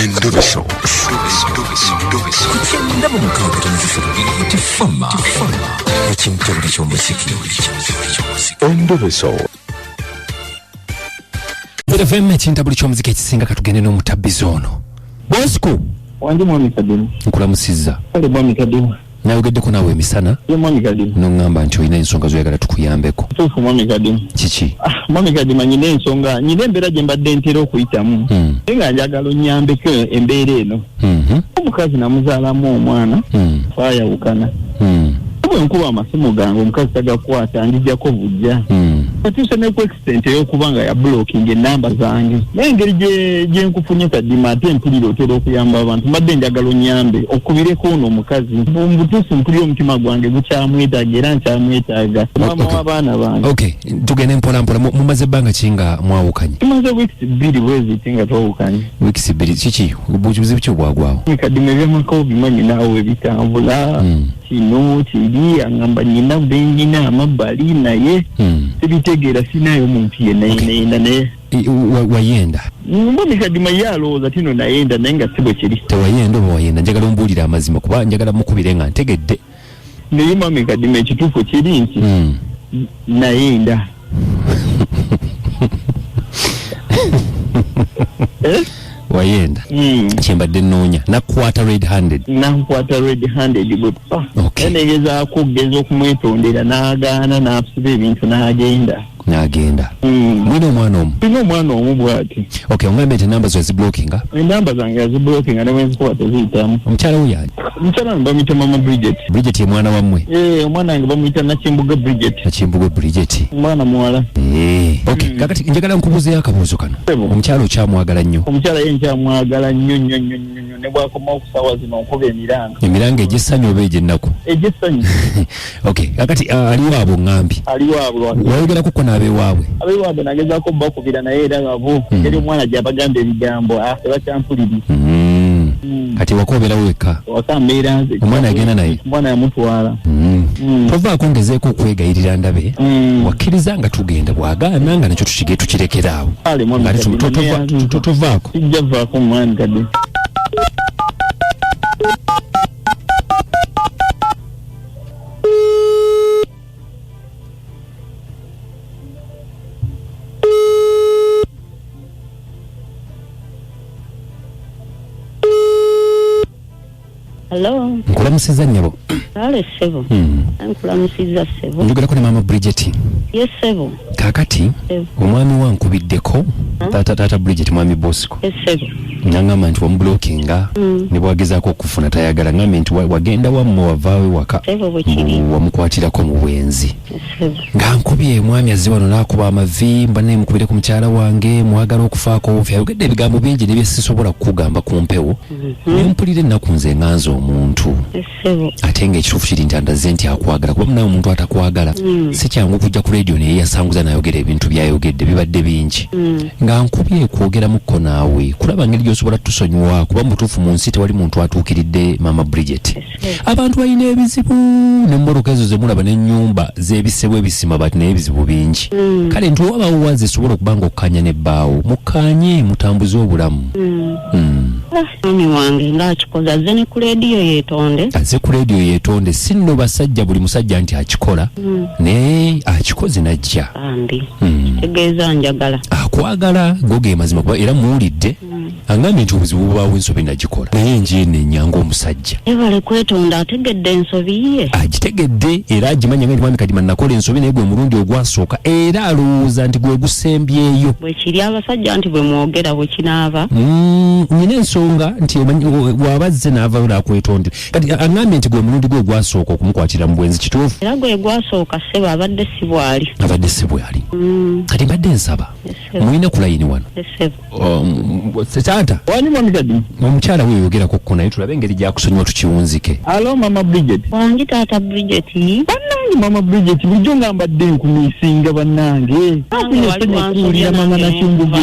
Endobeso. Kugenda mu mukaaga tifama ekintu eky'omuziki. Endobeso. FM ekintu eky'omuziki ekisinga katugende n'omutabbizi ono. Bosco. Wanji mwami kadimu. Nkulamusizza. Kale mwami kadimu. Nayogeddeko naawe emisana. Ye mwami kadimu. N'oŋŋamba nti olina ensonga zoyagala tukuyambeko. Tuufu mwami kadimu. Kiki? Mwami kadimu nyina ensonga, nyina embeera gye mbadde ntera okuyitamu. Nga njagala onnyambeko embeera eno. Omukazi namuzaalamu omwana. Twayawukana. Bwe nkuba amasimu gange omukazi tagakwata njijjako bujja. Atuuse ne ku extent ey'okuba nga ya blocking ennamba zange. Naye engeri gye nkufunye kadimu ate mpulira otera okuyamba abantu. Mbadde njagala onnyambe okubireko ono omukazi. Mu butuufu mpulira omutima gwange gukyamwetaaga era nkyamwetaaga. Maama w'abaana bange. Okay, tugende mpola mpola. Mumaze ebbanga ki nga mwawukanye? Tumaze weeks 2 bweziti nga twawukanye. Weeks 2 kiki? Obuzibu ki obwagwawo? Kadimu ebyamaka obimanyi naawe bitambula. Kino kiri angamba nyina bengina amabbali naye tebitegeera sinayo muntu yenna naye wayenda mboni kadima yalowooza tino nayenda naye nga sibwe kiri tewayenda oba wayenda njagala ombuulira amazima kuba njagala mukubire nga ntegedde naye mami kadima ekituufu kiri nti nayenda wayenda kyembadde nnoonya nakwata red handed bwe negezaako okugeza okumwetondera n'agaana n'afusiba ebintu n'agenda mwina omwana omu ina omwana omu bw'ati ongambe nti enamba zo yaziblockinga enamba zange yaziblockinga ne bwenzikuba teziyitamu omukyala wo yani omukyala wange bamuyita mama Bridget ye mwana wammwe omwana wange bamuyita Nakimbuga Bridget omwana muwala kakati njagala nkubuuzeyo akabuuzo kano omukyala okyamwagala nnyo omukyala ye nkyamwagala nnyo ne bwakomawo ku ssaawa zino nkuba emiranga egy'essanyu oba egy'ennaku egy'essanyu kakati aliwo abo ŋŋambi wayogerako ko abeewaabwe nagezaako bakubira naye era babo eri omwana gy'abagamba ebigambo tebakyampuliriza kati wakooberawo wekka waka mbeera nze omwana yagenda naye omwana yamutwala tovaako ngezeeko okwegayirira ndabe wakkiriza nga tugenda bw'agaana nga nakyo tukirekeraawo tovaako kijja vaako omwani kadde Hello. Nkulamusizza nnyabo. Kale ssebo. Nkulamusizza ssebo. Njogerako ne Mama Bridget. Yes ssebo. Kakati omwami wankubiddeko taata Bridget mwami Bosco. Yes ssebo. Nangamba nti wamublockinga ne bwagezaako okufuna tayagala ngambe nti wagenda wammwe wavaawe waka wamukwatirako mu bwenzi. Nga nkubye mwami azze wano n'akuba amavi mba neemukubire ku mukyala wange mwagala okufaako ayogedde ebigambo bingi ne bye sisobola kukugamba ku mpewo ne mpulira ennaku nze nganza omuntu ate ng'ekituufu kiri nti andaze nti akwagala kuba munawe omuntu atakwagala si kyangu kujja ku leediyo naye yasanguza n'ayogera ebintu byayogedde bibadde bingi nga nkubye kwogeramuko naawe kulaba ngeri gy'osobola tusonyiwa kuba mutuufu mu nsi tewali muntu atuukiridde Mama Bridget abantu balina ebizibu n'emboroka ezo ze mulaba n'ennyumba z'ebisebo ebisima bati naye ebizibu bingi kale nti wabaawo wazi esobola okuba nga okkanya n'ebbaawo mukkaanye mutambuze obulamu Mami wange ng'akikoze azze ne ku leediyo yeetonde si nno basajja buli musajja nti akikola naye akikoze najja tegeeza njagala akwagala goge mazima kuba era muwulidde angambye nti obuzibu bubaawo ensobi nagikola naye njeeno ennyanga omusajja ebale kwetonda ategedde ensobi ye agitegedde era agimanya nga nti mwami kadima nakola ensobi naye gwe mulundi ogwasooka era alowooza nti gwe gusembyeyo bwe kiri abasajja nti bwe mwogera bwe kinaaba nyina ensonga nti bw'abazze n'avaayo n'akwetondera kati angambye nti gwe mulundi gwe gwasooka okumukwatira mu bwenzi kituufu era gwe gwasooka ssebo abadde si bwali kati mbadde nsaba mulina ku layini wano taata wani mwami kadimu omukyala we yogerako ko naye tulabe engeri gyakusonyiwa tukiwunzike alo Mama Bridget wangi taata Bridget bannange mama Bridget bulijjo ngambadde nkumisinga bannange akunyesanyekuwulira mama Nakyembugo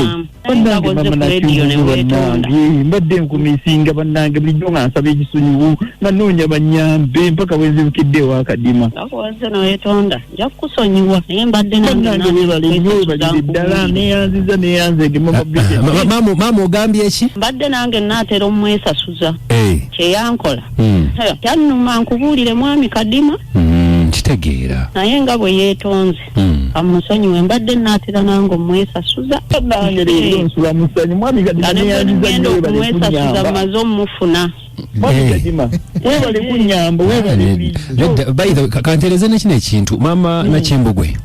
bannange mama Nakyembugo bannange mbadde nkumisinga bannange bulijjo nga nsaba ekisonyiwo nga noonya bannyambe mpaka bwe nzibukidde ewa Kadima akuwaze n'oyetonda nja kukusonyiwa naye mbadde bannange webalire ddala neyanziza neyanzege mama Bridget maama ogambye eki mbadde nange naatera omwesasuza kyeyankola kyannuma nkubuulire mwami Kadima kitegeera naye nga bwe yeetonze amusonyiwe mbadde naatera nange omwesasuza nange leero nsula musanyu mwami Kadima neyanziza omwesasuza maze omufuna mwami Kadima webale kunyamba webale kantereze nekino ekintu maama Nakyembugwe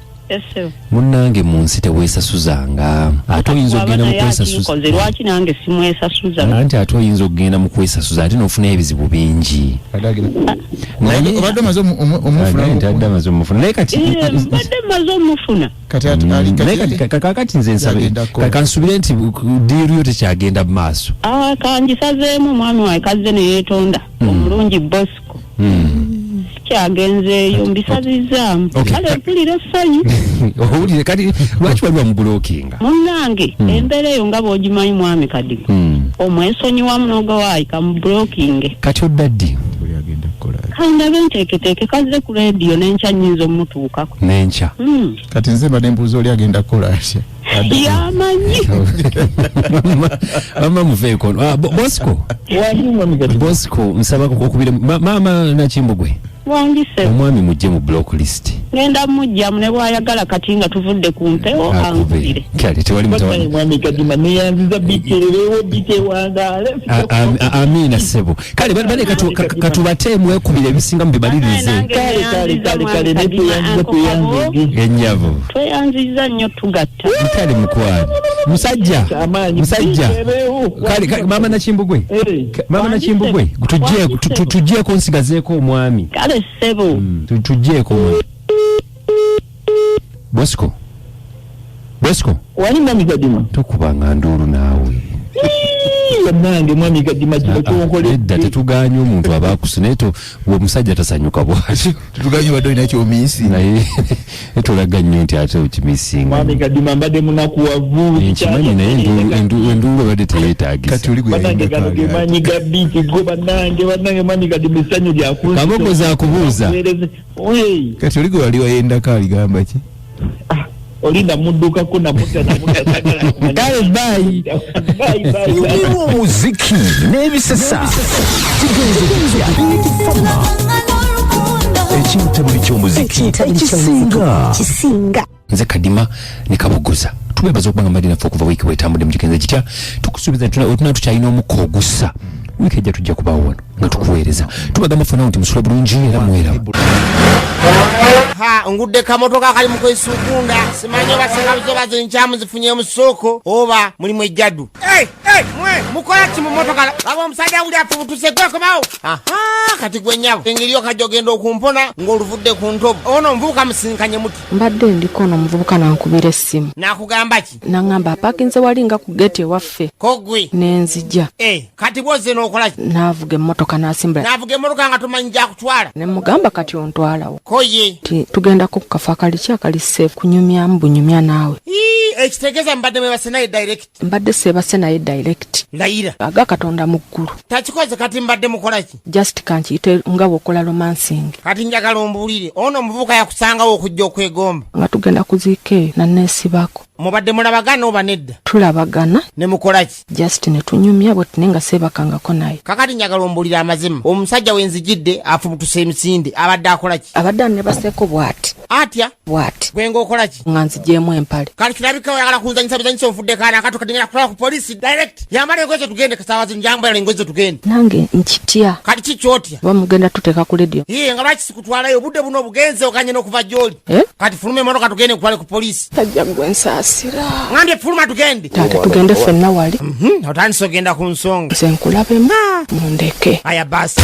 munnange mu nsi teweesasuzanga ate oyinza okgenda mu kwesasuza lwaki nange simwesasuza anti ate oyinza okgenda mu kwesasuza ate n'ofuna ebizibu bingi obadde maze omufuna naye kati mbadde maze omufuna kakati nze nsabe kansubire nti diiru yo tekyagenda mu maaso kangisazeemu omwami wawe kazze neyeetonda omulungi Bosco kyagenzeeyo mbisabizaamu kale mpulira essanyu owulire kati lwaki wali wamubulokinga munnange embeera eyo nga bw'ogimanyi mwami Kadima omwesonyiwamu n'ogawaayi kamubulokinge kati odda ddi kandabe nteeketeeke kazze ku leediyo n'enkya nnyinza omutuukako n'enkya kati nze mbadde mbuuza oli agenda kukola atya yamanyi mama muveeko Bosco nsaba okubira maama Nakyembugwe wangise omwami mujje mu block list ngenda mujjamu ne bwayagala kati nga tuvudde ku mpewo ankubire kale tewali mutawali mwami Kadima neyanziza biterewo bitewangale amina sebo kale bale katubateemu ekubira ebisinga mu bibalirize kale netuyanziza ennyavo tweyanziza nnyo tugatta kale mukwano musajja kale maama Nakyembugwe tujjeeko nsigazeeko omwami kale sebo tujjeeko omwami Bosco wali mwami Kadima tokubanga nduulu naawe bannange mwami Kadima kikonkole edda tetuganye omuntu abaakusi naye omusajja tasanyuka bwatyo tetuganye badde olina kyomiisi naye tolaga nnyo nti ate okimiisinga mwami Kadima mbadde munakuwavu nkimanyi naye enduulu badde teyeetaagisa kati oli bannange gano gemanyi ga biiti go bannange mwami Kadima essanyu lyakunsi kabogoza akubuuza kati oli gwe wali wayendako aligamba ki olinda muddukako namutasagala kale bayi tuliwo omuziki n'ebisesa kigenze kitya ekintabuli ky'omuziki ekisinga nze Kadima ne Kabogoza tubebaza okubanga mbadde naffe okuva wiiki bwetambudde mu kigenze kitya tukusuubiza tuna tukyalina omukka ogussa wiiki ejja tujja kubaawo wano nga tukuweereza tubagamba fena nti musula bulungi era mwera ngudde kamotoka kali mukwesukunda simanyi basengabizo bazenkyamu zifunye mu ssoko oba mulimu ejjaddu mwe mukola ki mu motoka aba omusajja uli afubutuse gwekomawo kati gwe nnyabo engeriyo kajja ogenda okumpona ng'oluvudde ku ntobo ono omuvubuka musinkanye muti mbadde ndiko ono omuvubuka nankubira essimu nakugamba ki naŋŋamba apakinze wali nga ku geti ewaffe kogwe nenzija kati bwozze n'okola ki naavuga emmotoka n'asimbula naavuga emmotoka nga tomanyi gyakutwala ne mugamba kati ontwalawo koye ti tugendako ku kafo akali akali seefu kunyumyamu bunyumya naawe ekitegeeza mbadde mwebase naye direct mbadde seebase naye direct layira aga Katonda mu ggulu takikoze kati mbadde mukola ki just kankiyite nga bw'okola romancing kati njagala ombuulire ono omuvubuka yakusangawo okujja okwegomba nga tugenda kuziika eyo nanneesibako mubadde mulabagana oba nedda tulabagana ne mukola ki just ne tunyumya bwe tune nga seebakangako naye kakati njagala ombuulire amazima omusajja wenzijidde afubutuse emisinde abadde akola ki abadde anebaseeko bw'ati atya bw'ati gwe ng'okola ki nga nzigyemu empale kati kirabika oyagala kunzanyisa onfudde kaana kato kati ngenda kutwala ku polisi direct yambala engoye tugende kasaawa zino njambala engoye tugende nange nkitya kati kikyotya oba mugenda tuteeka ku ledio nga lwaki sikutwalayo obudde buno obugenze okanye n'okuva gy'oli kati fuluma emotoka tugende kutwale ku polisi tajja gwe nsaasira ngambye fuluma tugende taata tugende ffenna wali otandise ogenda ku nsonga nze nkulabemu mundeke aya basi